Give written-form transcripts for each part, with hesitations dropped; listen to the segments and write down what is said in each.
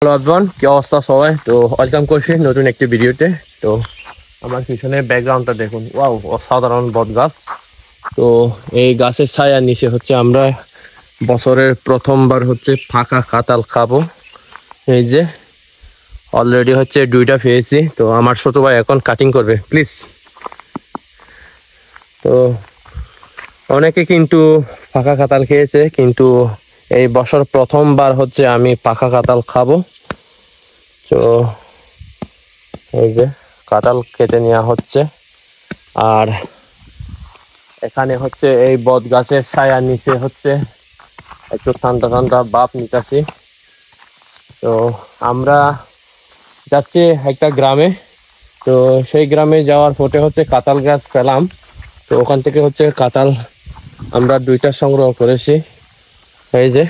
Hello আদবান, কি অবস্থা সবাই? তো ওয়েলকাম করছি নতুন একটি ভিডিওতে। তো আমার পিছনে ব্যাকগ্রাউন্ডটা দেখুন, ওয়াও, অসাধারণ বট গাছ। তো এই গাছের ছায়ার নিচে হচ্ছে আমরা বছরের প্রথমবার হচ্ছে ফাঁকা কাঁঠাল খাবো। এই যে অলরেডি হচ্ছে 2টা পেয়েছি। তো আমার ছোট ভাই এখন কাটিং করবে, প্লিজ। তো অনেকে কিন্তু ফাঁকা কাঁঠাল খেয়েছে, কিন্তু এই বছর প্রথমবার হচ্ছে আমি পাকা কাঁঠাল খাবো। তো এই যে কাঁঠাল কেটে নেওয়া হচ্ছে, আর এখানে হচ্ছে এই বট গাছের ছায়ার নিচে হচ্ছে একটু ঠান্ডা ঠান্ডা ভাব নিতেছি। তো আমরা যাচ্ছি একটা গ্রামে। তো সেই গ্রামে যাওয়ার পথে হচ্ছে কাঁঠাল গাছ পেলাম। তো ওখান থেকে হচ্ছে কাঁঠাল আমরা 2টা সংগ্রহ করেছি। এই যে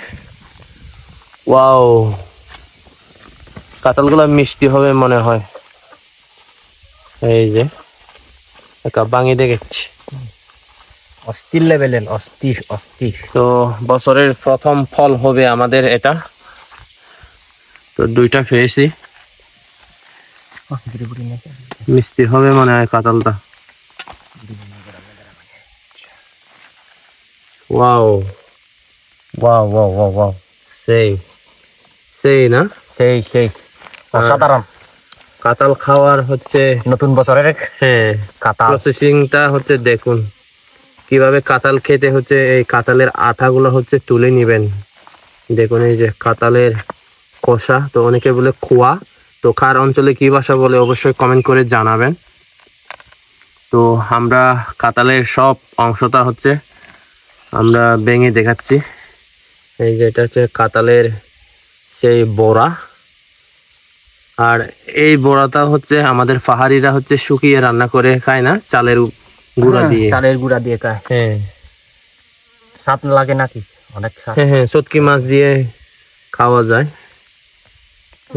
ওয়াও, কাঁঠালগুলো মিষ্টি হবে মনে হয়। এই যে একটা ভাঙি দেখেছি, অস্থির লেভেলের, অস্থির অস্থির। তো বছরের প্রথম ফল হবে আমাদের এটা। তো 2টা পেয়েছি, মিষ্টি হবে মনে হয় কাঁঠালটা। Wow wow wow wow wow, সেই সেই না, সেই সেই অসাধারণ। কাঁঠাল খাওয়ার হচ্ছে নতুন বছরের হ্যাঁ কাঁঠাল। প্রসেসিংটা হচ্ছে দেখুন কিভাবে কাঁঠাল খেতে হচ্ছে। এই কাঁঠালের আঠাগুলো হচ্ছে তুলে নিবেন। দেখুন এই যে কাঁঠালের কষা, তো অনেকে বলে খোয়া। তো কার অঞ্চলে কি ভাষা বলে অবশ্যই কমেন্ট করে জানাবেন। তো আমরা কাঁঠালের সব অংশটা হচ্ছে আমরা ভেঙে দেখাচ্ছি। এই যে এটা হচ্ছে কাঁঠালের সেই বড়া, আর এই বড়াটা হচ্ছে আমাদের পাহাড়িরা হচ্ছে শুকিয়ে রান্না করে খায় না, চালের গুঁড়া দিয়ে। চালের গুঁড়া দিয়ে খায়। হ্যাঁ স্বাদ লাগে নাকি? অনেক স্বাদ। হ্যাঁ হ্যাঁ, শুটকি মাছ দিয়ে খাওয়া যায়।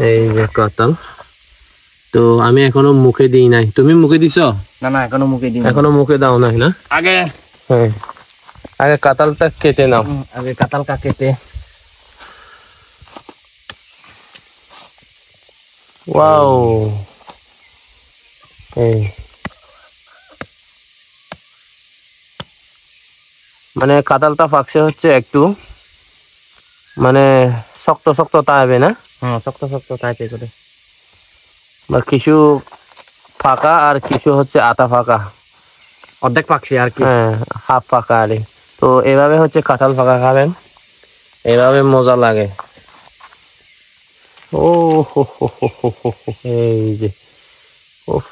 এই যে কাঁঠাল, তো আমি এখনো মুখে দিই নাই। তুমি মুখে দিছ? না না, এখনো মুখে দিই। এখনো মুখে দাও নাই না? আগে হ্যাঁ, আগে কাঁঠালটা কেটে নাও। আগে কাঁঠালটা কেটে। ওয়াও, এই মানে কাঁঠালটা পাকছে হচ্ছে একটু মানে শক্ত শক্ত তাইবে না? শক্ত শক্ত টাইপের করে। বা কিছু ফাঁকা আর কিছু হচ্ছে আতা ফাঁকা। অর্ধেক পাকছে আর কি। হ্যাঁ, হাফ ফাঁকা আর। তো এভাবে হচ্ছে কাঁঠাল ফাঁকা খাবেন, এভাবে মজা লাগে। ও হো হো হো হো হো হো, এই যে উফ।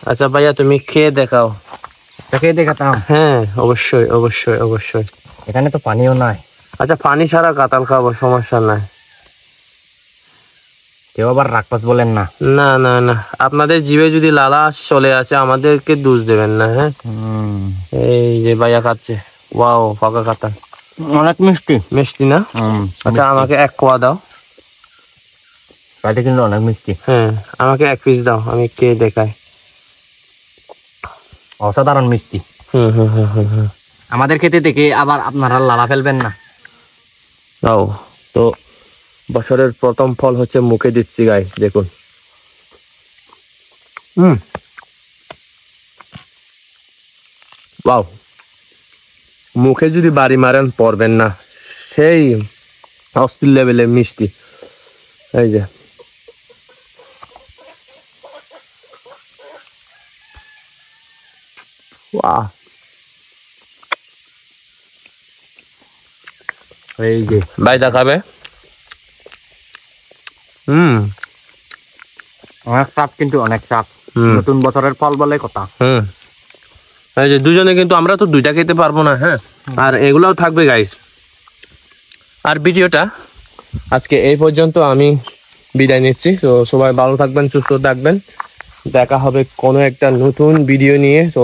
আচ্ছা ভাইয়া, তুমি খেয়ে দেখাও। খেয়ে দেখাতাম। হ্যাঁ অবশ্যই অবশ্যই অবশ্যই। এখানে তো পানিও নাই। আচ্ছা, পানি ছাড়া কাঁঠাল খাবো, সমস্যা নাই। কেউ আবার রাক্ষস বলেন না। না না না, আপনাদের জিভে যদি লালা চলে আসে আমাদেরকে দোষ দেবেন না। হ্যাঁ, এই যে ভাইয়া খাচ্ছে, ওয়াও, পাকা কাঁঠাল অনেক মিষ্টি। মিষ্টি না? আচ্ছা আমাকে 1 কোয়া দাও। এটা কিন্তু অনেক মিষ্টি। হ্যাঁ, আমাকে 1 পিস দাও, আমি খেয়ে দেখাই। অসাধারণ মিষ্টি। হুম হুম হুম হুম হুম। আমাদের খেতে দেখে আবার আপনারা লালা ফেলবেন না। ও, তো বছরের প্রথম ফল হচ্ছে মুখে দিচ্ছি গাইস, দেখুন। ওয়াও, মুখে যদি বাড়ি মারেন পড়বেন না, সেই অস্থির লেভেলের মিষ্টি। এই যে ওয়াও, এই যে ভাই দেখাবে। অনেক স্বাদ, কিন্তু অনেক স্বাদ। নতুন বছরের ফল বলে কথা। এই যে দুজনে, কিন্তু আমরা তো 2টা খেতে পারবো না। হ্যাঁ, আর এগুলাও থাকবে গাইস। আর ভিডিওটা আজকে এই পর্যন্ত, আমি বিদায় নিচ্ছি। তো সবাই ভালো থাকবেন, সুস্থ থাকবেন, দেখা হবে কোনো একটা নতুন ভিডিও নিয়ে। তো